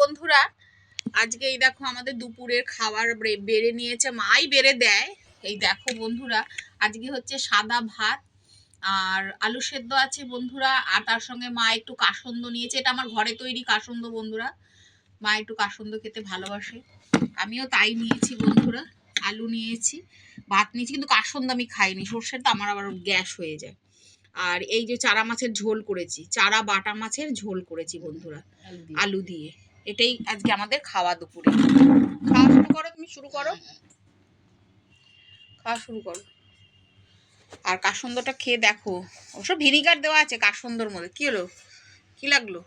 বন্ধুরা, আজকে এই দেখো আমাদের দুপুরের খাবার বেড়ে নিয়েছে, মাই বেড়ে দেয়। এই দেখো বন্ধুরা, আজকে হচ্ছে সাদা ভাত আর আলু সেদ্ধ আছে বন্ধুরা, আর তার সঙ্গে মা একটু কাসন্দ নিয়েছে। এটা আমার ঘরে তৈরি কাসন্দ বন্ধুরা, মা একটু কাসন্দ খেতে ভালোবাসে, আমিও তাই নিয়েছি বন্ধুরা। আলু নিয়েছি, ভাত নিয়েছি, কিন্তু কাসন্দ আমি খাইনি, সর্ষের তো আমার আবার গ্যাস হয়ে যায়। আর এই যে চারা মাছের ঝোল করেছি, চারা বাটা মাছের ঝোল করেছি বন্ধুরা আলু দিয়ে। এটাই আজকে আমাদের খাওয়া দুপুরে। খাওয়া শুরু করো, তুমি শুরু করো, খাওয়া শুরু করো। আর কাসন্দটা খেয়ে দেখো, অবশ্য ভিনিগার দেওয়া আছে কাসন্দর মধ্যে। কি হলো, কি লাগলো?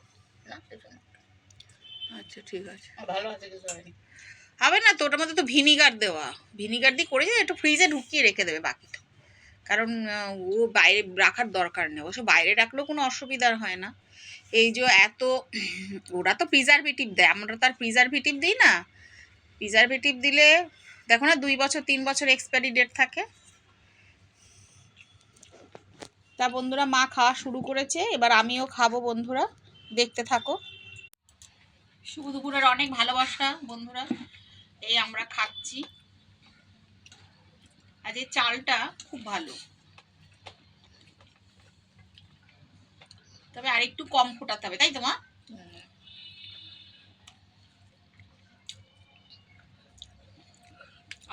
আচ্ছা ঠিক আছে, ভালো আছে, কিছু হয়নি। হবে না তো, ওটার মধ্যে তো ভিনিগার দেওয়া, ভিনিগার দিয়ে করেছে, একটু ফ্রিজে ঢুকিয়ে রেখে দেবে বাকিটা, কারণ ও বাইরে রাখার দরকার নেই। অবশ্য বাইরে রাখলেও কোনো অসুবিধার হয় না। এই যে এত, ওরা তো প্রিজারভেটিভ দেয়, আমরা তো আর প্রিজারভেটিভ দিই না। প্রিজারভেটিভ দিলে দেখো না 2 বছর 3 বছর এক্সপায়ারি ডেট থাকে। তা বন্ধুরা, মা খাওয়া শুরু করেছে, এবার আমিও খাবো বন্ধুরা, দেখতে থাকো। শুভ দুপুরের অনেক ভালোবাসা বন্ধুরা, এই আমরা খাচ্ছি। আজ এই চালটা খুব ভালো, তবে আরেকটু কম ফোটাতে হবে, তাই তো মা?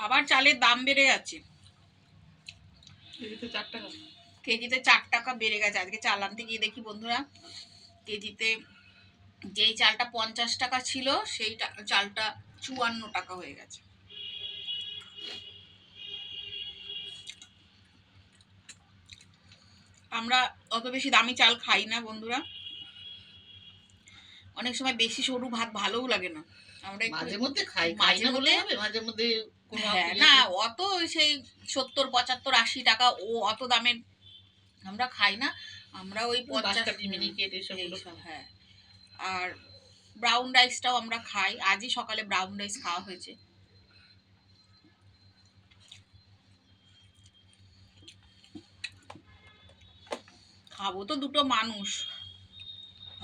আবার চালের দাম বেড়ে যাচ্ছে, কেজিতে 4 টাকা বেড়ে গেছে। আজকে চাল আনতে গিয়ে দেখি বন্ধুরা, কেজিতে যেই চালটা 50 টাকা ছিল, সেই চালটা 54 টাকা হয়ে গেছে। আমরা অত বেশি দামি চাল খাই না বন্ধুরা, অনেক সময় বেশি সরু ভাত ভালোও লাগে না, আমরা মাঝে মধ্যে খাই, মাঝে মধ্যে মাঝে মধ্যে হ্যাঁ, না অত সেই 70 75 80 টাকা ও অত দামের আমরা খাই না। আমরা ওই 50 মিনিকেট এসব। হ্যাঁ, আর ব্রাউন রাইসটাও আমরা খাই। আজই সকালে ব্রাউন রাইস খাওয়া হয়েছে। খাবো তো দুটো মানুষ,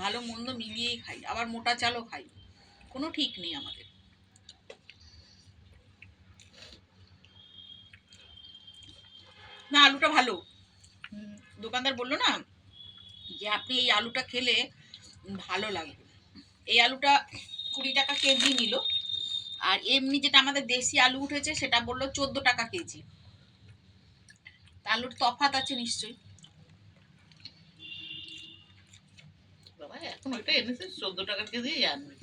ভালো মন্দ মিলিয়েই খাই, আবার মোটা চালও খাই, কোনো ঠিক নেই আমাদের। না, আলুটা ভালো। দোকানদার বললো না যে আপনি এই আলুটা খেলে ভালো লাগবে। এই আলুটা 20 টাকা কেজি নিল, আর এমনি যেটা আমাদের দেশি আলু উঠেছে সেটা বললো 14 টাকা কেজি। আলুর তফাৎ আছে নিশ্চয়ই। বাবা, এখন ওইটা এনেছে 14 টাকা কেজি আনবে।